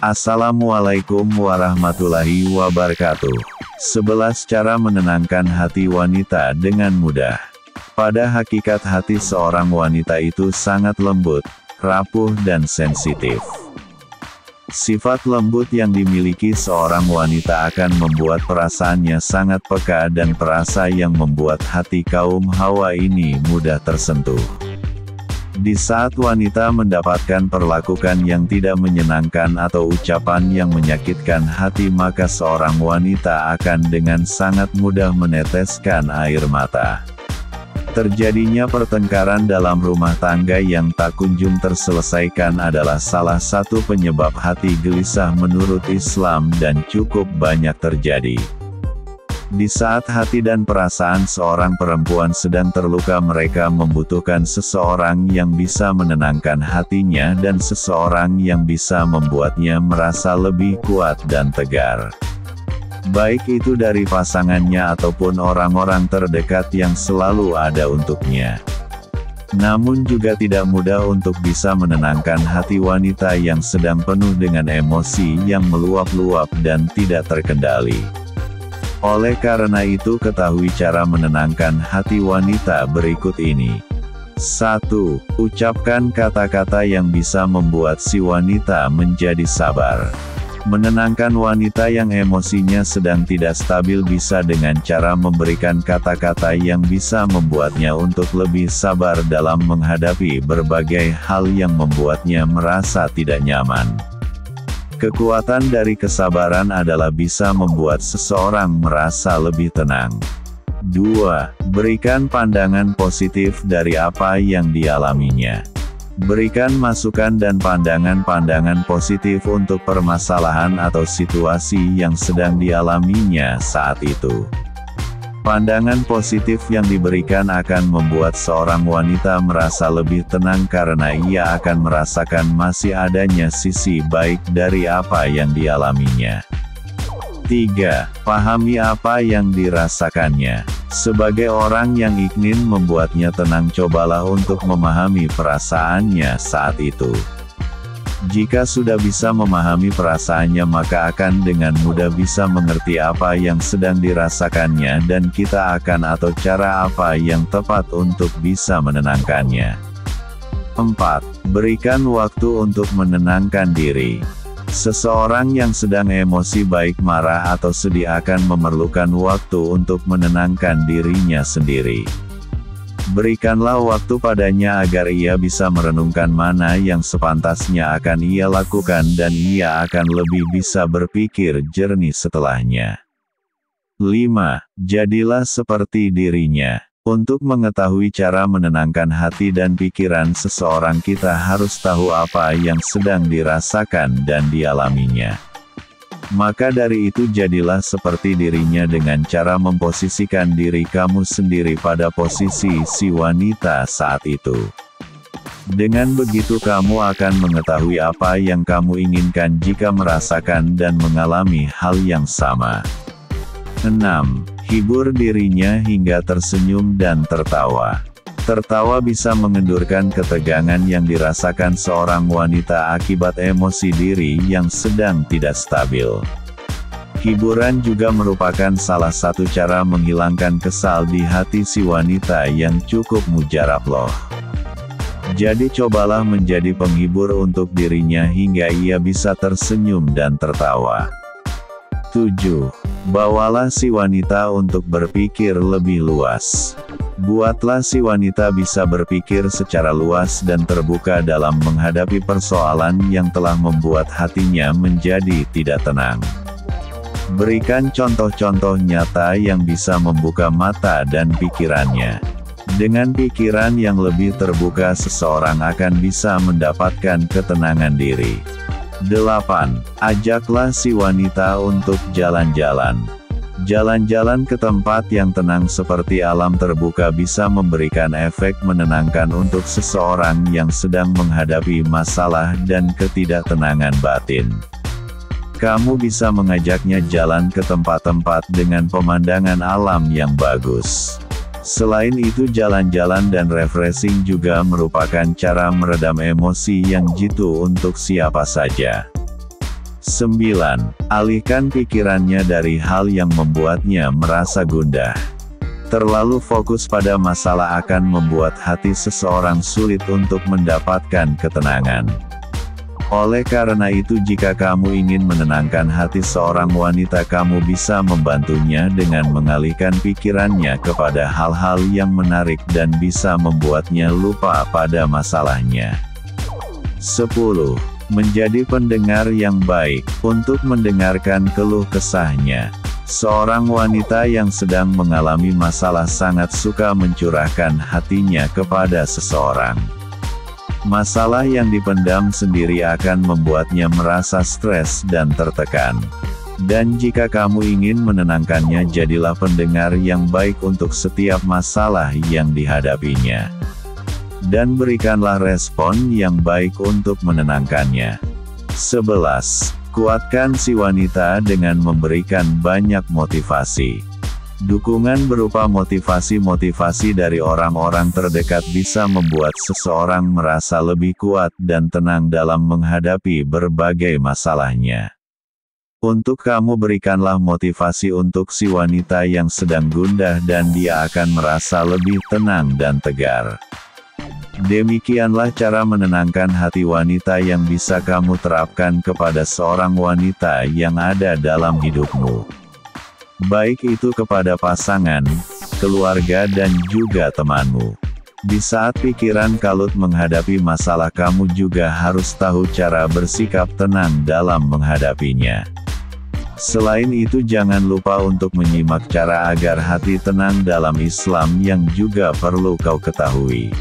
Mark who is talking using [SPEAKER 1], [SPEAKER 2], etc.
[SPEAKER 1] Assalamualaikum warahmatullahi wabarakatuh. 11 cara menenangkan hati wanita dengan mudah. Pada hakikat hati seorang wanita itu sangat lembut, rapuh dan sensitif. Sifat lembut yang dimiliki seorang wanita akan membuat perasaannya sangat peka dan perasa yang membuat hati kaum Hawa ini mudah tersentuh. Di saat wanita mendapatkan perlakuan yang tidak menyenangkan atau ucapan yang menyakitkan hati, maka seorang wanita akan dengan sangat mudah meneteskan air mata. Terjadinya pertengkaran dalam rumah tangga yang tak kunjung terselesaikan adalah salah satu penyebab hati gelisah menurut Islam dan cukup banyak terjadi. Di saat hati dan perasaan seorang perempuan sedang terluka, mereka membutuhkan seseorang yang bisa menenangkan hatinya dan seseorang yang bisa membuatnya merasa lebih kuat dan tegar. Baik itu dari pasangannya ataupun orang-orang terdekat yang selalu ada untuknya. Namun juga tidak mudah untuk bisa menenangkan hati wanita yang sedang penuh dengan emosi yang meluap-luap dan tidak terkendali. Oleh karena itu, ketahui cara menenangkan hati wanita berikut ini. 1. Ucapkan kata-kata yang bisa membuat si wanita menjadi sabar. Menenangkan wanita yang emosinya sedang tidak stabil bisa dengan cara memberikan kata-kata yang bisa membuatnya untuk lebih sabar dalam menghadapi berbagai hal yang membuatnya merasa tidak nyaman. Kekuatan dari kesabaran adalah bisa membuat seseorang merasa lebih tenang. 2. Berikan pandangan positif dari apa yang dialaminya. Berikan masukan dan pandangan-pandangan positif untuk permasalahan atau situasi yang sedang dialaminya saat itu. Pandangan positif yang diberikan akan membuat seorang wanita merasa lebih tenang karena ia akan merasakan masih adanya sisi baik dari apa yang dialaminya. 3. Pahami apa yang dirasakannya. Sebagai orang yang ingin membuatnya tenang, cobalah untuk memahami perasaannya saat itu. Jika sudah bisa memahami perasaannya, maka akan dengan mudah bisa mengerti apa yang sedang dirasakannya dan kita akan atau cara apa yang tepat untuk bisa menenangkannya. 4. Berikan waktu untuk menenangkan diri. Seseorang yang sedang emosi baik marah atau sedih akan memerlukan waktu untuk menenangkan dirinya sendiri. Berikanlah waktu padanya agar ia bisa merenungkan mana yang sepantasnya akan ia lakukan dan ia akan lebih bisa berpikir jernih setelahnya. 5. Jadilah seperti dirinya. Untuk mengetahui cara menenangkan hati dan pikiran seseorang, kita harus tahu apa yang sedang dirasakan dan dialaminya. Maka dari itu, jadilah seperti dirinya dengan cara memposisikan diri kamu sendiri pada posisi si wanita saat itu. Dengan begitu kamu akan mengetahui apa yang kamu inginkan jika merasakan dan mengalami hal yang sama. 6. Hibur dirinya hingga tersenyum dan tertawa. Tertawa bisa mengendurkan ketegangan yang dirasakan seorang wanita akibat emosi diri yang sedang tidak stabil. Hiburan juga merupakan salah satu cara menghilangkan kesal di hati si wanita yang cukup mujarab loh. Jadi cobalah menjadi penghibur untuk dirinya hingga ia bisa tersenyum dan tertawa. 7. Bawalah si wanita untuk berpikir lebih luas. Buatlah si wanita bisa berpikir secara luas dan terbuka dalam menghadapi persoalan yang telah membuat hatinya menjadi tidak tenang. Berikan contoh-contoh nyata yang bisa membuka mata dan pikirannya. Dengan pikiran yang lebih terbuka, seseorang akan bisa mendapatkan ketenangan diri. 8. Ajaklah si wanita untuk jalan-jalan. Jalan-jalan ke tempat yang tenang seperti alam terbuka bisa memberikan efek menenangkan untuk seseorang yang sedang menghadapi masalah dan ketidaktenangan batin. Kamu bisa mengajaknya jalan ke tempat-tempat dengan pemandangan alam yang bagus. Selain itu, jalan-jalan dan refreshing juga merupakan cara meredam emosi yang jitu untuk siapa saja. 9. Alihkan pikirannya dari hal yang membuatnya merasa gundah. Terlalu fokus pada masalah akan membuat hati seseorang sulit untuk mendapatkan ketenangan. Oleh karena itu, jika kamu ingin menenangkan hati seorang wanita, kamu bisa membantunya dengan mengalihkan pikirannya kepada hal-hal yang menarik dan bisa membuatnya lupa pada masalahnya. 10. Menjadi pendengar yang baik. Untuk mendengarkan keluh kesahnya. Seorang wanita yang sedang mengalami masalah sangat suka mencurahkan hatinya kepada seseorang. Masalah yang dipendam sendiri akan membuatnya merasa stres dan tertekan. Dan jika kamu ingin menenangkannya, jadilah pendengar yang baik untuk setiap masalah yang dihadapinya. Dan berikanlah respon yang baik untuk menenangkannya. 11. Kuatkan si wanita dengan memberikan banyak motivasi. Dukungan berupa motivasi-motivasi dari orang-orang terdekat bisa membuat seseorang merasa lebih kuat dan tenang dalam menghadapi berbagai masalahnya. Untuk kamu, berikanlah motivasi untuk si wanita yang sedang gundah dan dia akan merasa lebih tenang dan tegar. Demikianlah cara menenangkan hati wanita yang bisa kamu terapkan kepada seorang wanita yang ada dalam hidupmu. Baik itu kepada pasangan, keluarga dan juga temanmu. Di saat pikiran kalut menghadapi masalah, kamu juga harus tahu cara bersikap tenang dalam menghadapinya. Selain itu, jangan lupa untuk menyimak cara agar hati tenang dalam Islam yang juga perlu kau ketahui.